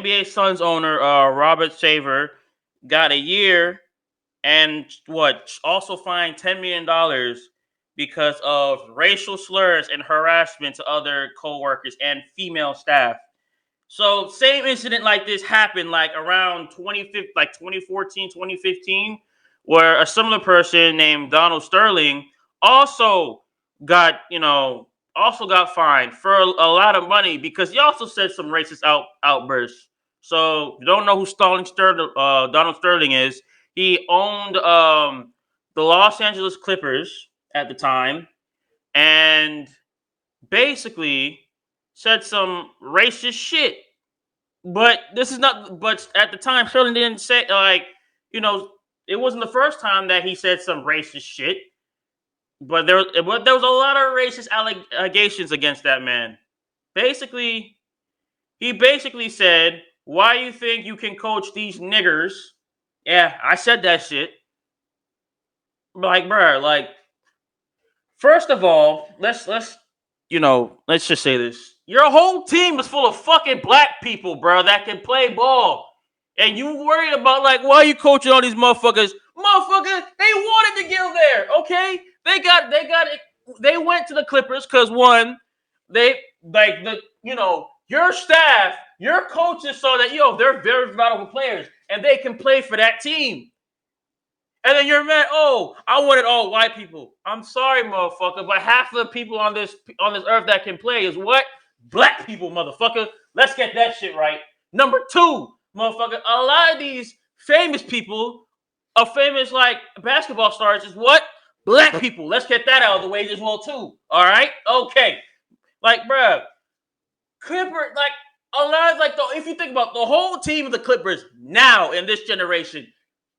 NBA Suns owner Robert Sarver got a year and also fined $10 million because of racial slurs and harassment to other coworkers and female staff. So same incident like this happened like around 2014, 2015, where a similar person named Donald Sterling also got, also got fined for a lot of money because he also said some racist outbursts. So if you don't know who Donald Sterling is, he owned the Los Angeles Clippers at the time, and basically said some racist shit. But this is not. But at the time, Sterling didn't say you know, it wasn't the first time that he said some racist shit. But there was a lot of racist allegations against that man. Basically, he basically said, "Why you think you can coach these niggers?" Yeah, I said that shit. Like, bruh, like, first of all, let's just say this. Your whole team is full of fucking black people, bro, that can play ball. And you worried about like why you coaching all these motherfuckers? Motherfuckers, they wanted to get there, okay? They got it. They went to the Clippers because one, they like your staff, your coaches saw that they're very valuable players and they can play for that team. And then you're mad. Oh, I wanted all white people. I'm sorry, motherfucker, but half of the people on this earth that can play is what? Black people, motherfucker. Let's get that shit right. Number two, motherfucker, a lot of these famous people, famous like basketball stars, is what? Black people. Let's get that out of the way as well too. All right, okay. Like, bruh, Clipper, like a lot of if you think about the whole team of the Clippers now in this generation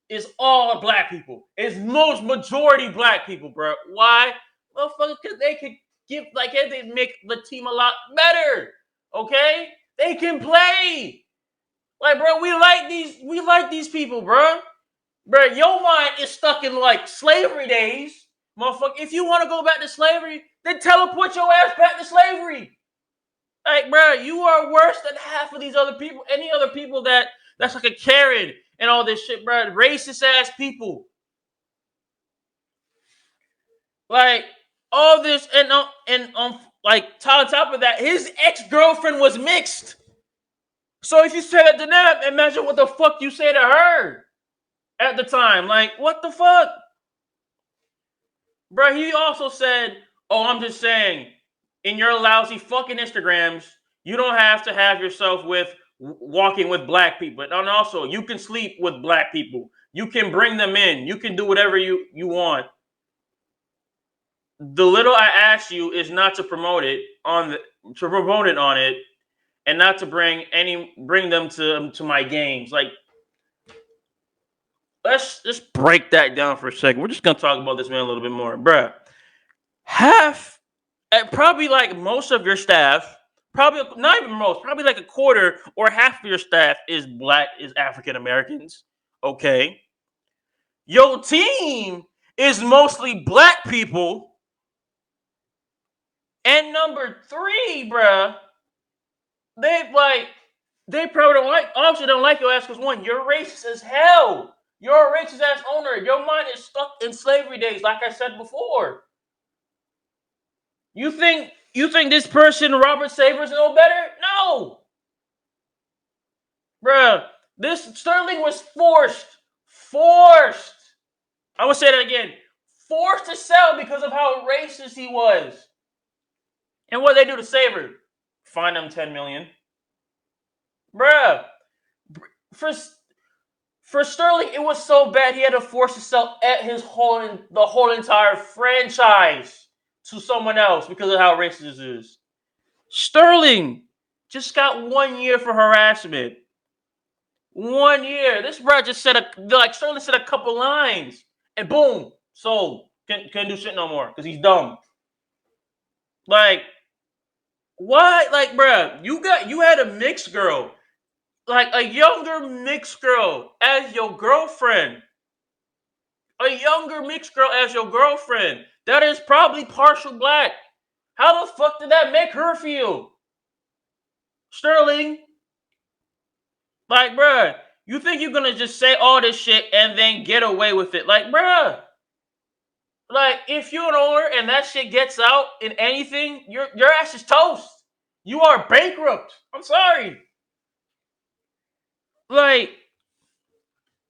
is all black people. It's most majority black people, bro. Why? Motherfuckers, because they can they make the team a lot better. Okay? They can play. Like, bro, we like these people, bro. Bro, your mind is stuck in like slavery days. Motherfucker, if you want to go back to slavery, then teleport your ass back to slavery. Like, bro, you are worse than half of these other people. Any other people that's like a Karen and all this shit, bro. Racist ass people. Like all this and like on top of that, his ex-girlfriend was mixed. So if you say that to them, imagine what the fuck you say to her at the time. Like, what the fuck? Bro, he also said, "Oh, I'm just saying, in your lousy fucking Instagrams, you don't have to have yourself with walking with black people. And also, you can sleep with black people. You can bring them in. You can do whatever you want. The little I ask you is not to promote it on it, and not to bring them to my games. Like, let's just break that down for a second. We're just gonna talk about this man a little bit more, bruh. Probably like most of your staff, probably not even most, probably like a quarter or half of your staff is African Americans. Okay, your team is mostly black people. And number three, bruh, they probably don't like your ass because one, you're racist as hell. You're a racist ass owner. Your mind is stuck in slavery days, like I said before. You think this person, Robert Sarver, is no better? No. Bruh, this Sterling was forced. I will say that again. Forced to sell because of how racist he was. And what they do to Sarver? Fine him $10 million. Bruh, for Sterling, it was so bad he had to force to sell the whole entire franchise to someone else because of how racist this is. Sterling just got 1 year for harassment. 1 year. This bro just Sterling said a couple lines and boom, sold. Can't do shit no more because he's dumb. Like, why? Like, bro, you had a mixed girl, like a younger mixed girl as your girlfriend. A younger mixed girl as your girlfriend that is probably partial black. How the fuck did that make her feel? Sterling, Like, bruh, you think you're gonna just say all this shit and then get away with it? Like, bruh, like if you're an owner and that shit gets out in anything, your ass is toast. You are bankrupt. I'm sorry. Like,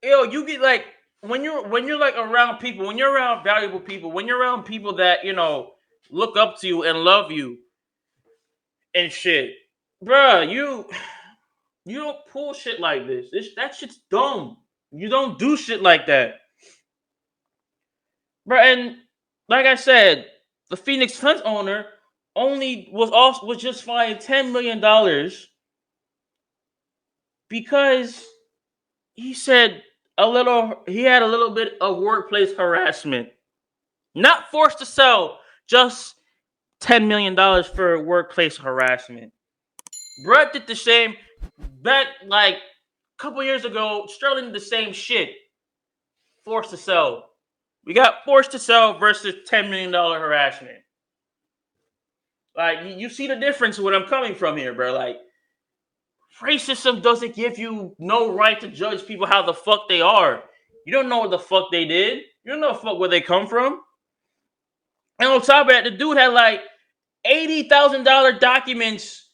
yo, you get like when you're like around people, when you're around valuable people, when you're around people that look up to you and love you and shit, bruh, you don't pull shit like this. That shit's dumb. You don't do shit like that, bruh. And like I said, the Phoenix Suns owner only was just fined $10 million because he said he had a little bit of workplace harassment. Not forced to sell, just $10 million for workplace harassment. Brett did the same. Back like a couple years ago, Sterling did the same shit. Forced to sell. We got forced to sell versus $10 million harassment. Like you see the difference where I'm coming from here, bro. Like racism doesn't give you no right to judge people how the fuck they are. You don't know what the fuck they did. You don't know fuck where they come from. And on top of that, the dude had like $80,000 documents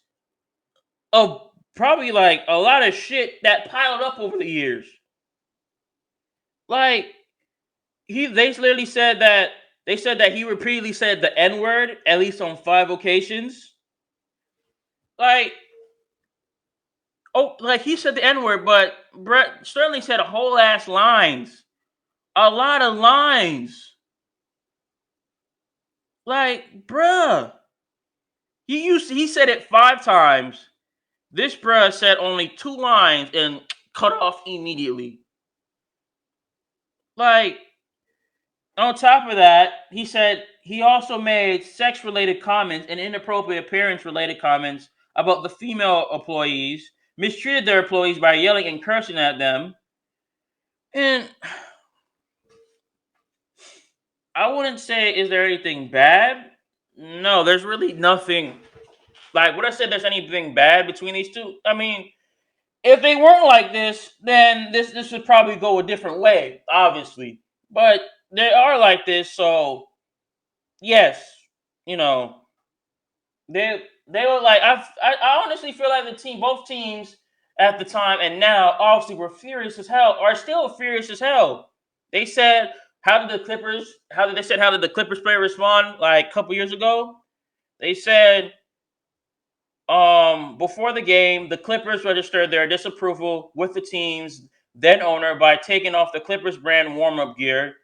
of probably like a lot of shit that piled up over the years. Like they literally said that he repeatedly said the N-word at least on 5 occasions. Like he said the N-word, but Brett Sterling said a whole ass lines. A lot of lines. Like, bruh. He said it 5 times. This bruh said only 2 lines and cut off immediately. Like, on top of that, he said he also made sex-related comments and inappropriate appearance-related comments about the female employees, mistreated their employees by yelling and cursing at them. And I wouldn't say, is there anything bad? No, there's really nothing. Like, would I say there's anything bad between these two? I mean, if they weren't like this, then this would probably go a different way, obviously. But they are like this, so yes, they were like I honestly feel like both teams at the time and now obviously were furious as hell, are still furious as hell. They said how did the Clippers player respond like a couple years ago? They said before the game, the Clippers registered their disapproval with the team's then owner by taking off the Clippers brand warm-up gear,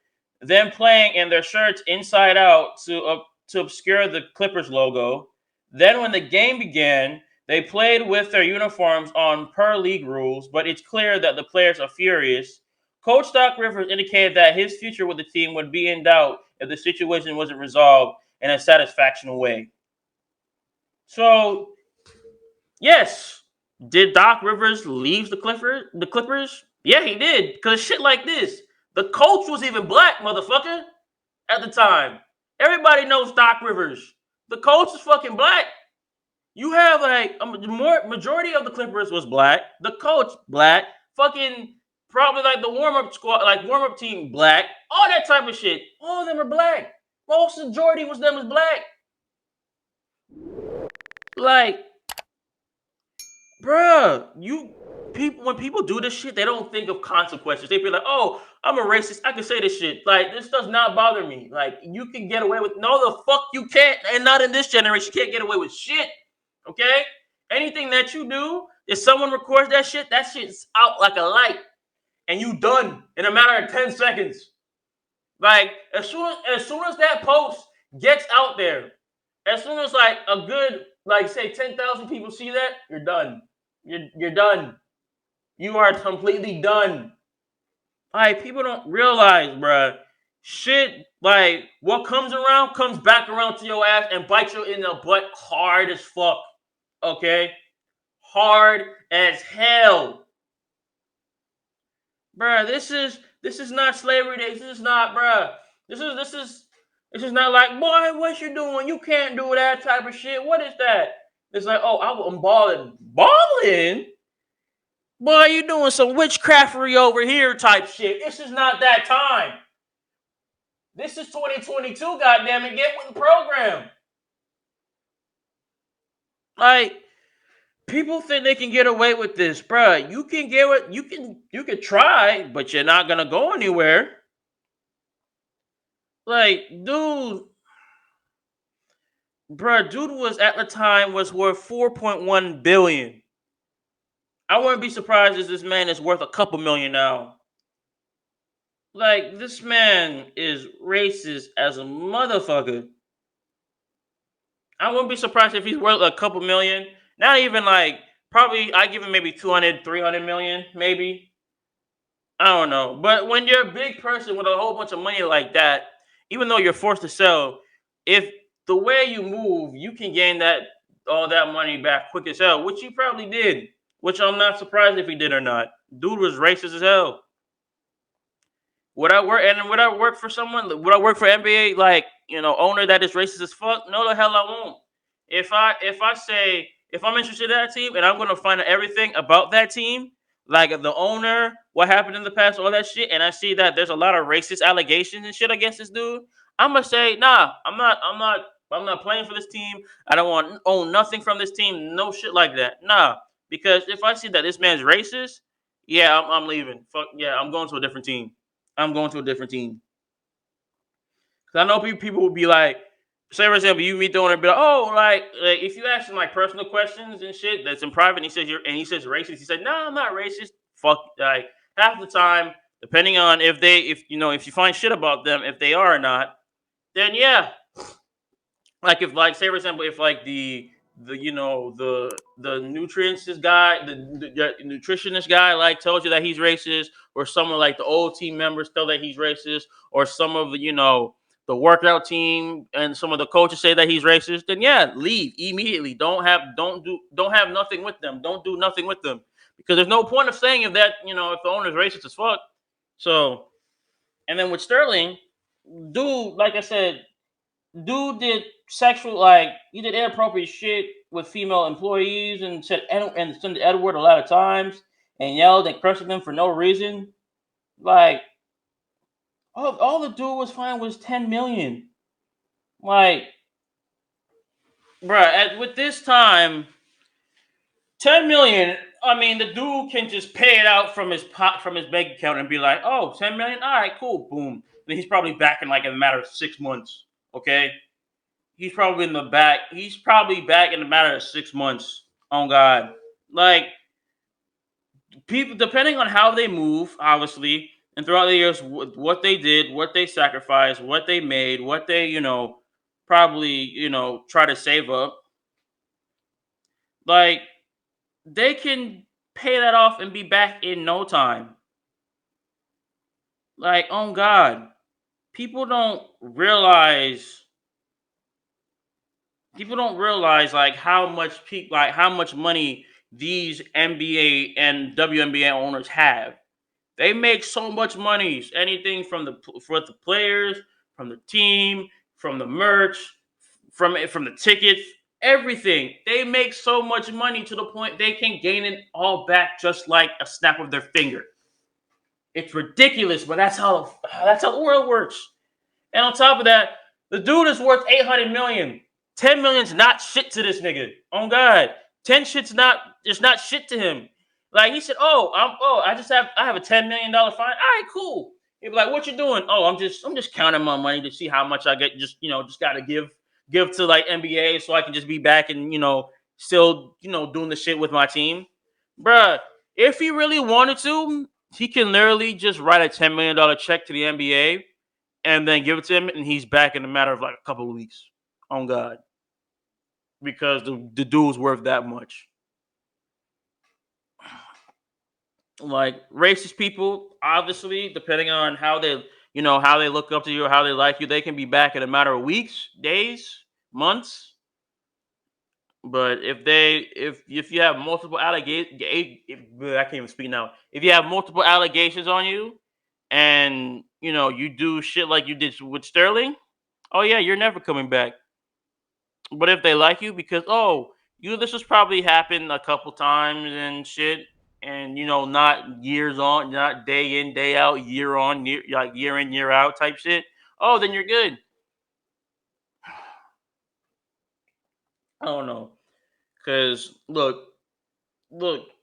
then playing in their shirts inside out to obscure the Clippers logo. Then when the game began, they played with their uniforms on per league rules, but it's clear that the players are furious. Coach Doc Rivers indicated that his future with the team would be in doubt if the situation wasn't resolved in a satisfactory way. So, yes, did Doc Rivers leave the Clippers? Yeah, he did. Because shit like this. The coach was even black, motherfucker, at the time. Everybody knows Doc Rivers. The coach is fucking black. You have like a majority of the Clippers was black. The coach black. Fucking probably like the warm-up squad, like warm-up team black. All that type of shit. All of them are black. Most majority was them was black. Like, bruh, when people do this shit, they don't think of consequences. They be like, oh, I'm a racist. I can say this shit. Like, this does not bother me. Like, you can get away with no the fuck you can't, and not in this generation. You can't get away with shit. Okay? Anything that you do, if someone records that shit's out like a light. And you done in a matter of 10 seconds. Like, as soon as that post gets out there, as soon as like a good, like say 10,000 people see that, you're done. You're done. You are completely done. Like, people don't realize, bruh. Shit, like, what comes around comes back around to your ass and bites you in the butt hard as fuck. Okay? Hard as hell. Bruh, this is not slavery days. This is not, bruh. This is not like, boy, what you doing? You can't do that type of shit. What is that? It's like, oh, I'm balling. Balling? Boy, you doing some witchcraftery over here type shit. This is not that time. This is 2022, goddammit. Get with the program. Like, people think they can get away with this, bruh. You can get it. You can try, but you're not gonna go anywhere. Like, dude was at the time was worth 4.1 billion. I wouldn't be surprised if this man is worth a couple million now. Like, this man is racist as a motherfucker. I wouldn't be surprised if he's worth a couple million. Not even like, probably I give him maybe 200, 300 million, maybe. I don't know. But when you're a big person with a whole bunch of money like that, even though you're forced to sell, if the way you move, you can gain that all that money back quick as hell, which he probably did. Which I'm not surprised if he did or not. Dude was racist as hell. Would I work for someone? Would I work for NBA like owner that is racist as fuck? No, the hell I won't. If I'm interested in that team and I'm gonna find out everything about that team, like the owner, what happened in the past, all that shit, and I see that there's a lot of racist allegations and shit against this dude, I'm gonna say, nah, I'm not playing for this team. I don't want to own nothing from this team. No shit like that. Nah, because if I see that this man's racist, yeah, I'm leaving. Fuck yeah, I'm going to a different team. I'm going to a different team. Cause I know people will be like, say for example, you meet the owner, and be like, oh, like if you ask him like personal questions and shit that's in private, and he says racist. He said, no, I'm not racist. Fuck, like half the time, depending on if you find shit about them, if they are or not, then yeah, like if like say for example if like the nutrients guy the nutritionist guy like tells you that he's racist, or someone like the old team members tell that he's racist, or some of the workout team and some of the coaches say that he's racist, then yeah, leave immediately. Don't have nothing with them. Don't do nothing with them, because there's no point of saying if if the owner's racist as fuck. So, and then with Sterling, dude, like I said, dude did sexual, like he did inappropriate shit with female employees and said Edward a lot of times and yelled and cursed at them for no reason. Like all the dude was fine was 10 million. Like, bruh, with this time, 10 million. I mean, the dude can just pay it out from his bank account and be like, oh, 10 million. All right, cool, boom. Then he's probably back in like a matter of 6 months. Okay. He's probably in the back. He's probably back in a matter of 6 months. On God, like people, depending on how they move, obviously, and throughout the years, what they did, what they sacrificed, what they made, what they probably try to save up, like they can pay that off and be back in no time. Like, on God, people don't realize like how much money these NBA and WNBA owners have. They make so much money. Anything for the players, from the team, from the merch, from the tickets, everything. They make so much money to the point they can gain it all back just like a snap of their finger. It's ridiculous, but that's how the world works. And on top of that, the dude is worth 800 million. 10 million's not shit to this nigga. On God. 10 shit's not it's not shit to him. Like he said, I have a $10 million fine. All right, cool. He'd be like, what you doing? Oh, I'm just counting my money to see how much I get. Just gotta give to like NBA so I can just be back and still doing the shit with my team. Bruh, if he really wanted to, he can literally just write a $10 million check to the NBA and then give it to him, and he's back in a matter of like a couple of weeks. On God, because the dude's worth that much. Like racist people, obviously, depending on how they look up to you or how they like you, they can be back in a matter of weeks, days, months. But if you have multiple allegations, I can't even speak now. If you have multiple allegations on you, and you do shit like you did with Sterling, oh yeah, you're never coming back. But if they like you because this has probably happened a couple times and shit, and not years on, not day in, day out, year on, year in, year out type shit, oh, then you're good. I don't know, cause look,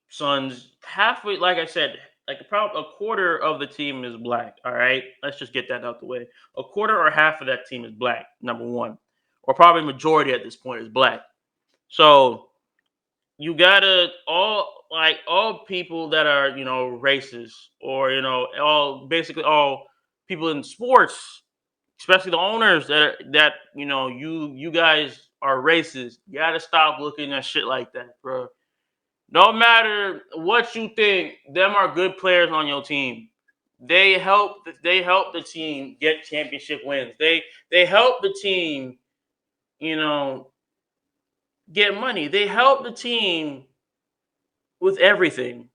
sons, halfway, like I said, like a quarter of the team is black. All right, let's just get that out the way. A quarter or half of that team is black. Number one, or probably majority at this point is black. So you gotta all people that are racist, or all basically all people in sports, especially the owners that you guys are racist. You gotta stop looking at shit like that, bro. No matter what you think, them are good players on your team. They help the team get championship wins. They help the team, you know, get money. They help the team with everything.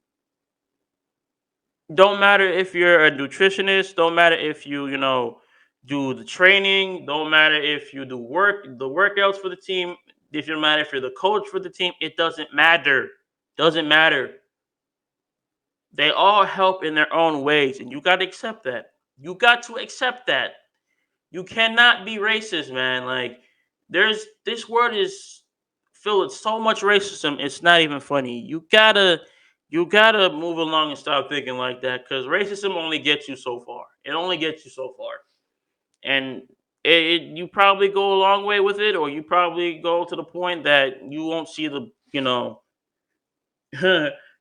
Don't matter if you're a nutritionist, don't matter if do the training, don't matter if you do the workouts for the team, it doesn't matter if you're the coach for the team, it doesn't matter. Doesn't matter. They all help in their own ways, and you got to accept that. You got to accept that. You cannot be racist, man. Like, this world is filled with so much racism. It's not even funny. You gotta move along and stop thinking like that, because racism only gets you so far. It only gets you so far, and you probably go a long way with it, or you probably go to the point that you won't see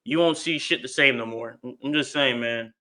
you won't see shit the same no more. I'm just saying, man.